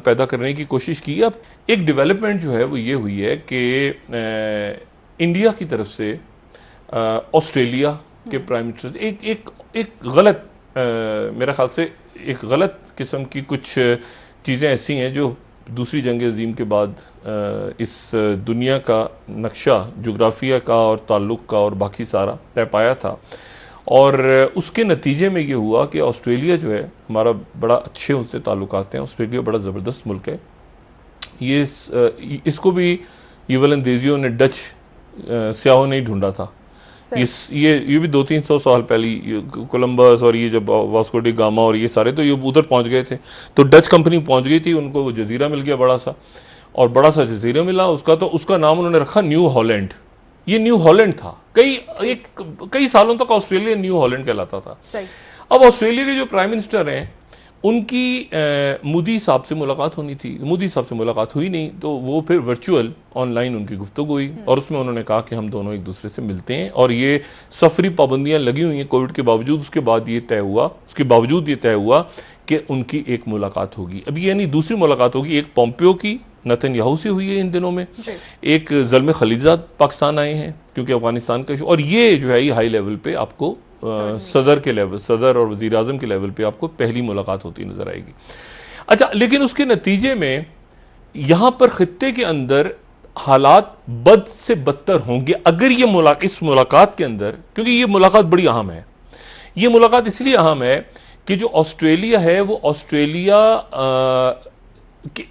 पैदा करने की कोशिश की। अब एक डेवलपमेंट जो है वो ये हुई है कि इंडिया की तरफ से ऑस्ट्रेलिया के प्राइम मिनिस्टर एक एक एक गलत मेरा ख्याल से एक गलत किस्म की कुछ चीज़ें ऐसी हैं जो दूसरी जंग अजीम के बाद इस दुनिया का नक्शा जोग्राफिया का और ताल्लुक़ का और बाकी सारा तय पाया था। और उसके नतीजे में ये हुआ कि ऑस्ट्रेलिया जो है हमारा बड़ा अच्छे उनसे ताल्लुकात हैं। ऑस्ट्रेलिया बड़ा ज़बरदस्त मुल्क है। ये इसको भी यूवल अंदेजियों ने डच सियाहों ने ही ढूंढा था। ये भी 200-300 साल पहले कोलंबस और ये जब वास्को डी गामा और ये सारे तो ये उधर पहुंच गए थे, तो डच कंपनी पहुंच गई थी, उनको वो जजीरा मिल गया बड़ा सा, और बड़ा सा जजीरा मिला उसका, तो उसका नाम उन्होंने रखा न्यू हॉलैंड। ये न्यू हॉलैंड था। कई सालों तक ऑस्ट्रेलिया न्यू हॉलैंड कहलाता था। अब ऑस्ट्रेलिया के जो प्राइम मिनिस्टर हैं उनकी मोदी साहब से मुलाकात होनी थी। मोदी साहब से मुलाकात हुई नहीं, तो वो फिर वर्चुअल ऑनलाइन उनकी गुफ्तगू हुई और उसमें उन्होंने कहा कि हम दोनों एक दूसरे से मिलते हैं। और ये सफरी पाबंदियां लगी हुई हैं कोविड के बावजूद, उसके बावजूद ये तय हुआ कि उनकी एक मुलाकात होगी। अब ये यानी दूसरी मुलाकात होगी। एक पोम्पियो की नेतन्याहू से हुई है इन दिनों में, एक ज़ल्मे खलीजात पाकिस्तान आए हैं क्योंकि अफगानिस्तान का इशू, और ये जो है ये हाई लेवल पे आपको सदर और वज़ीर आज़म के लेवल पे आपको पहली मुलाकात होती नजर आएगी। अच्छा, लेकिन उसके नतीजे में यहाँ पर खित्ते के अंदर हालात बद से बदतर होंगे अगर ये इस मुलाकात के अंदर, क्योंकि ये मुलाकात बड़ी अहम है। ये मुलाकात इसलिए अहम है कि जो ऑस्ट्रेलिया है वो ऑस्ट्रेलिया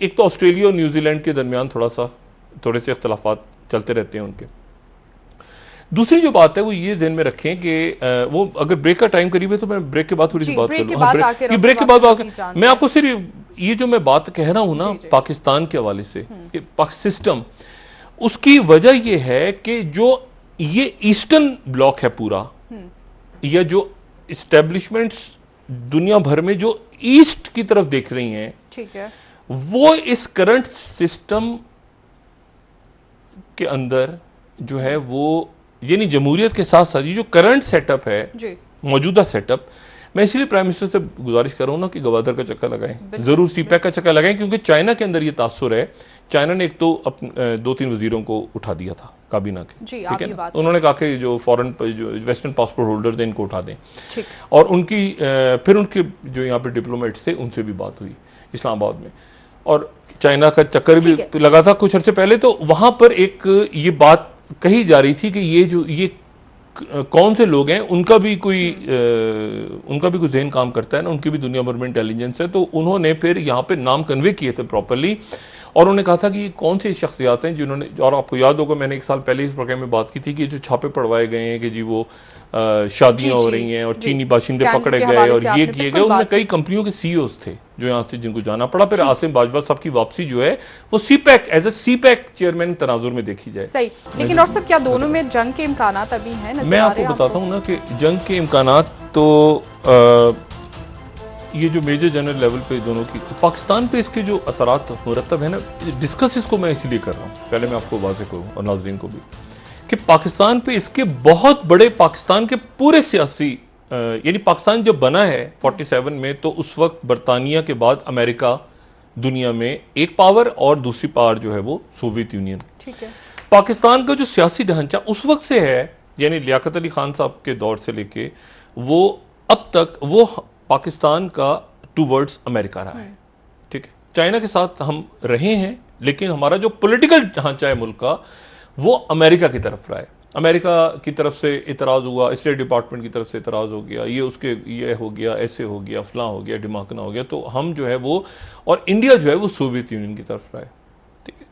एक तो ऑस्ट्रेलिया और न्यूजीलैंड के दरमियान थोड़े से इख्तलाफात चलते रहते हैं उनके। दूसरी जो बात है वो ये ध्यान में रखें कि वो अगर ब्रेक का टाइम करीब है तो मैं ब्रेक के बाद थोड़ी सी बात करूँ। ब्रेक के बाद मैं आपको सिर्फ ये जो मैं बात कह रहा हूँ ना पाकिस्तान के हवाले से सिस्टम, उसकी वजह ये है कि जो ये ईस्टर्न ब्लॉक है पूरा, या जो इस्टेब्लिशमेंट्स दुनिया भर में जो ईस्ट की तरफ देख रही हैं, ठीक है, वो इस करंट सिस्टम के अंदर जो है वो यानी जमहूरियत के साथ साथ ये जो करंट सेटअप है, मौजूदा सेटअप, मैं इसलिए प्राइम मिनिस्टर से गुजारिश कर रहा हूं ना कि गवादर का चक्कर लगाएं, जरूर सीपैक का चक्कर लगाएं, क्योंकि चाइना के अंदर ये तासुर है। चाइना ने एक तो 2-3 वजीरों को उठा दिया था काबीना के, ठीक है ना, उन्होंने कहा कि जो फॉरेन जो वेस्टर्न पासपोर्ट होल्डर्स हैं इनको उठा दें, और उनकी फिर उनके जो यहाँ पे डिप्लोमेट्स थे उनसे भी बात हुई इस्लामाबाद में, और चाइना का चक्कर भी लगा था कुछ अर्से पहले। तो वहां पर एक ये बात कही जा रही थी कि ये कौन से लोग हैं, उनका भी कोई जहन काम करता है ना, उनकी भी दुनिया भर में इंटेलिजेंस है। तो उन्होंने फिर यहाँ पे नाम कन्वे किए थे प्रॉपरली, और उन्होंने कहा था कि ये कौन सी शख्सियात हैं जिन्होंने, और आपको याद होगा मैंने एक साल पहले इस प्रोग्राम में बात की थी कि जो छापे पड़वाए गए हैं कि जी वो शादियां हो रही हैं और चीनी बाशिंदे पकड़े गए और ये किए गए, उनमें कई कंपनियों के सीईओज थे जो यहाँ से जिनको जाना पड़ा। फिर आसिम बाजवा साहब की वापसी जो है वो CPEC as a CPEC chairman तनाजुर में देखी जाए। सही, लेकिन और सब क्या दोनों में जंग के इम्कानात अभी हैं? मैं आपको बताता हूँ ना कि जंग के इम्कानात तो ये जो मेजर जनरल लेवल पे दोनों की, तो पाकिस्तान पे इसके जो असरात मुरतब है ना, डिस्कस इसको मैं इसलिए कर रहा हूँ, पहले मैं आपको वाज़ेह करूँ और नाज़रीन को भी, कि पाकिस्तान पे इसके बहुत बड़े, पाकिस्तान के पूरे सियासी यानी पाकिस्तान जब बना है 47 में, तो उस वक्त बरतानिया के बाद अमेरिका दुनिया में एक पावर और दूसरी पावर जो है वो सोवियत यूनियन। ठीक है, पाकिस्तान का जो सियासी ढांचा उस वक्त से है, यानी लियाकत अली खान साहब के दौर से लेके वो अब तक, वो पाकिस्तान का टूवर्ड्स अमेरिका रहा है। ठीक है, चाइना के साथ हम रहे हैं, लेकिन हमारा जो पॉलिटिकल ढांचा है मुल्क का वो अमेरिका की तरफ रहा है। अमेरिका की तरफ से इतराज़ हुआ, स्टेट डिपार्टमेंट की तरफ से इतराज़ हो गया, ये हो गया, ऐसे हो गया, फलां हो गया, डिमाकना हो गया, तो हम जो है वो, और इंडिया जो है वो सोवियत यूनियन की तरफ रहा है। ठीक है,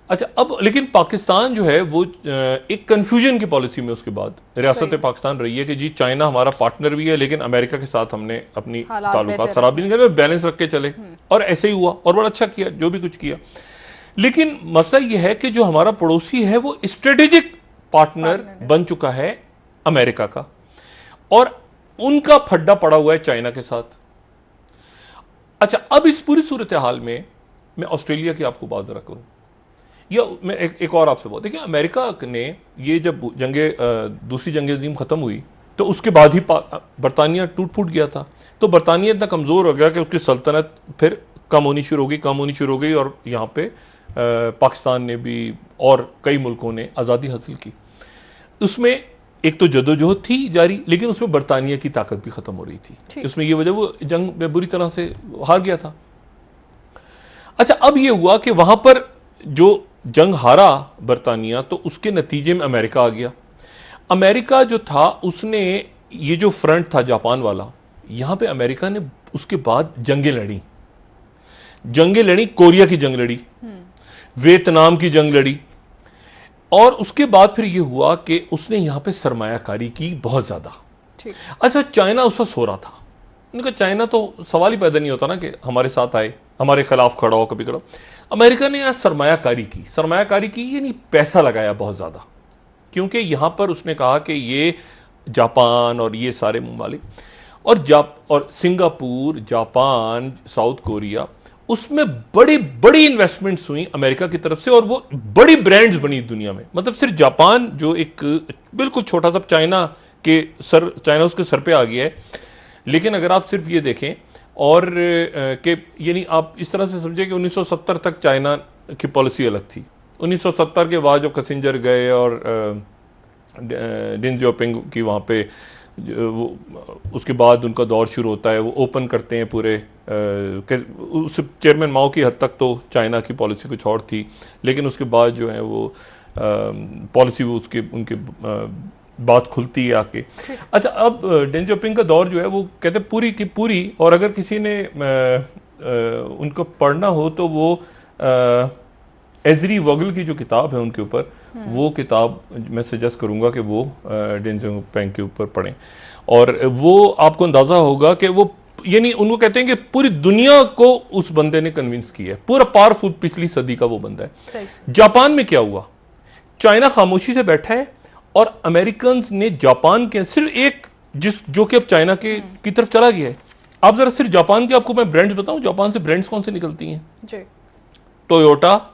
अच्छा, अब लेकिन पाकिस्तान जो है वो एक कन्फ्यूजन की पॉलिसी में उसके बाद रियासत पाकिस्तान रही है कि जी चाइना हमारा पार्टनर भी है, लेकिन अमेरिका के साथ हमने अपनी ताल्लुकात खराब भी नहीं करे, बैलेंस रख के चले, और ऐसे ही हुआ और बड़ा अच्छा किया जो भी कुछ किया। लेकिन मसला यह है कि जो हमारा पड़ोसी है वो स्ट्रेटेजिक पार्टनर बन चुका है अमेरिका का, और उनका फड्डा पड़ा हुआ है चाइना के साथ। अच्छा, अब इस पूरी सूरत हाल में मैं ऑस्ट्रेलिया की आपको बात जरा करूं, या मैं एक और आपसे बात, देखिए अमेरिका ने ये जब दूसरी जंग अज़ीम खत्म हुई तो उसके बाद ही बरतानिया टूट फूट गया था, तो बरतानिया इतना कमजोर हो गया कि उसकी सल्तनत फिर कम होनी शुरू हो गई और यहाँ पे पाकिस्तान ने भी और कई मुल्कों ने आज़ादी हासिल की। उसमें एक तो जदोजहद थी जारी, लेकिन उसमें बरतानिया की ताकत भी ख़त्म हो रही थी। उसमें ये वजह, वो जंग में बुरी तरह से हार गया था। अच्छा, अब ये हुआ कि वहाँ पर जो जंग हारा बरतानिया, तो उसके नतीजे में अमेरिका आ गया। अमेरिका जो था उसने ये जो फ्रंट था जापान वाला, यहाँ पे अमेरिका ने उसके बाद जंगें लड़ी, कोरिया की जंग लड़ी, वियतनाम की जंग लड़ी, और उसके बाद फिर ये हुआ कि उसने यहाँ पे सरमायाकारी की बहुत ज़्यादा। अच्छा, चाइना उस वक्त सो रहा था। उनका चाइना तो सवाल ही पैदा नहीं होता ना कि हमारे साथ आए, हमारे खिलाफ खड़ा हो, कभी खड़ा। अमेरिका ने यहाँ सरमायाकारी की यानी पैसा लगाया बहुत ज़्यादा, क्योंकि यहाँ पर उसने कहा कि ये जापान और ये सारे ममालिक और सिंगापुर, जापान, साउथ कोरिया, उसमें बड़ी बड़ी इन्वेस्टमेंट्स हुई अमेरिका की तरफ से, और वो बड़ी ब्रांड्स बनी दुनिया में। मतलब सिर्फ जापान जो एक बिल्कुल छोटा सा चाइना उसके सर पे आ गया है, लेकिन अगर आप सिर्फ ये देखें और कि यानी आप इस तरह से समझे कि 1970 तक चाइना की पॉलिसी अलग थी। 1970 के बाद जब किसिंजर गए और डेन जियाओपिंग की वहाँ पे उसके बाद उनका दौर शुरू होता है, वो ओपन करते हैं पूरे उस चेयरमैन माओ की हद तक तो चाइना की पॉलिसी कुछ और थी, लेकिन उसके बाद जो है वो पॉलिसी वो उनके बात खुलती है आके। अच्छा, अब डेन जियाओपिंग का दौर जो है वो कहते हैं पूरी की पूरी, और अगर किसी ने उनको पढ़ना हो तो वो एजरी वोगल की जो किताब है उनके ऊपर, वो किताब मैं सजेस्ट करूंगा कि वो डेन जियाओपिंग के ऊपर पढ़ें, और वो आपको अंदाजा होगा कि वो यानी उनको कहते हैं कि पूरी दुनिया को उस बंदे ने कन्विंस किया है, पूरा पावरफुल पिछली सदी का वो बंदा है। जापान में क्या हुआ, चाइना खामोशी से बैठा है और अमेरिकन ने जापान के सिर्फ एक जो कि अब चाइना की तरफ चला गया है। आप जरा सिर्फ जापान के आपको मैं ब्रांड्स बताऊं, जापान से ब्रांड्स कौन से निकलती हैं जी? टोयोटा,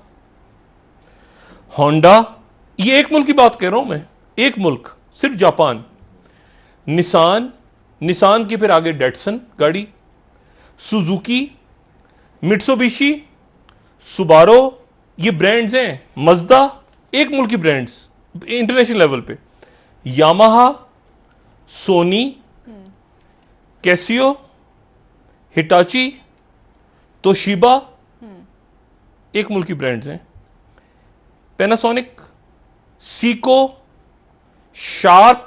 होंडा, ये एक मुल्क की बात कह रहा हूं मैं, एक मुल्क सिर्फ जापान। निसान की फिर आगे डेटसन गाड़ी, सुजुकी, मित्सुबिशी, सुबारो, ये ब्रांड्स हैं। मज़दा, एक मुल्क की ब्रांड्स इंटरनेशनल लेवल पे। Yamaha, Sony, Casio, Hitachi, Toshiba, एक मुल्क की ब्रांड्स हैं। Panasonic, Seiko, Sharp,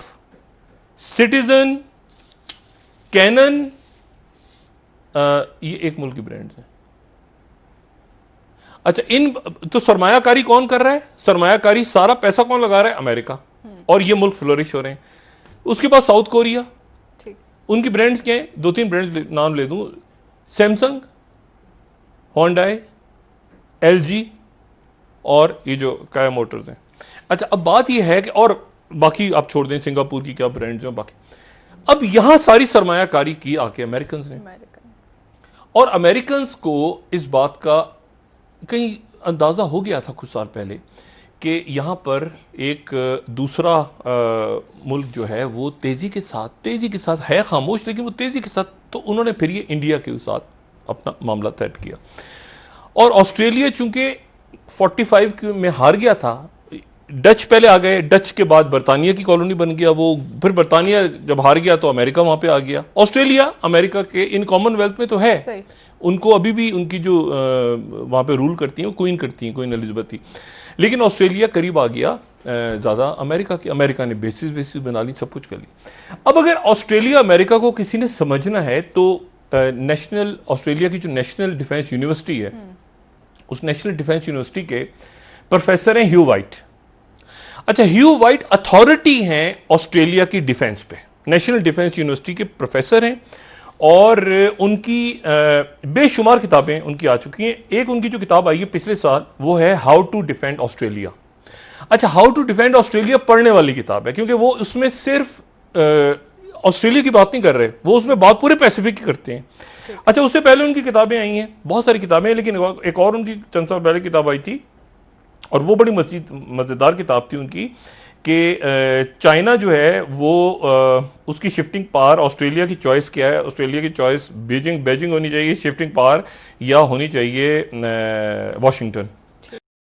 Citizen, Canon, ये एक मुल्क की ब्रांड्स हैं। अच्छा, इन तो सरमायाकारी कौन कर रहा है? सरमायाकारी सारा पैसा कौन लगा रहा है? अमेरिका, और ये मुल्क फ्लोरिश हो रहे हैं। उसके बाद साउथ कोरिया, उनकी ब्रांड्स क्या है? 2-3 ब्रांड्स नाम ले दूं, सैमसंग, होंडाई, एलजी, और ये जो काया मोटर्स हैं। अच्छा, अब बात ये है कि, और बाकी आप छोड़ दें सिंगापुर की क्या ब्रांड्स हैं बाकी, अब यहां सारी सरमायाकारी की आके अमेरिकन ने, और अमेरिकन को इस बात का कहीं अंदाजा हो गया था कुछ साल पहले कि यहां पर एक दूसरा मुल्क जो है वो तेजी के साथ है खामोश, लेकिन वो तेजी के साथ, तो उन्होंने फिर ये इंडिया के साथ अपना मामला तय किया। और ऑस्ट्रेलिया चूंकि 45 में हार गया था, डच पहले आ गए, डच के बाद बरतानिया की कॉलोनी बन गया वो, फिर बरतानिया जब हार गया तो अमेरिका वहां पे आ गया। ऑस्ट्रेलिया अमेरिका के इन कॉमनवेल्थ में तो है, उनको अभी भी उनकी जो वहां पे रूल करती हैं वो क्वीन एलिजाबेथ थी, लेकिन ऑस्ट्रेलिया करीब आ गया ज़्यादा अमेरिका की। अमेरिका ने बेसिस बना ली, सब कुछ कर ली। अब अगर ऑस्ट्रेलिया अमेरिका को किसी ने समझना है तो ऑस्ट्रेलिया की जो नेशनल डिफेंस यूनिवर्सिटी है, उस नेशनल डिफेंस यूनिवर्सिटी के प्रोफेसर हैं ह्यू वाइट। अच्छा, ह्यू वाइट अथॉरिटी हैं ऑस्ट्रेलिया की डिफेंस पे, नेशनल डिफेंस यूनिवर्सिटी के प्रोफेसर हैं, और उनकी बेशुमार किताबें उनकी आ चुकी हैं। एक उनकी जो किताब आई है पिछले साल, वो है हाउ टू डिफेंड ऑस्ट्रेलिया। अच्छा, हाउ टू डिफेंड ऑस्ट्रेलिया पढ़ने वाली किताब है, क्योंकि वो उसमें सिर्फ ऑस्ट्रेलिया की बात नहीं कर रहे, वो उसमें बात पूरे पैसिफिक की करते हैं। अच्छा, उससे पहले उनकी किताबें आई हैं, बहुत सारी किताबें हैं, लेकिन एक और उनकी चंद साल पहले किताब आई थी, और वो बड़ी मज़ेदार किताब थी उनकी, कि चाइना जो है वो उसकी शिफ्टिंग पावर, ऑस्ट्रेलिया की चॉइस क्या है? ऑस्ट्रेलिया की चॉइस बीजिंग होनी चाहिए शिफ्टिंग पावर, या होनी चाहिए वाशिंगटन?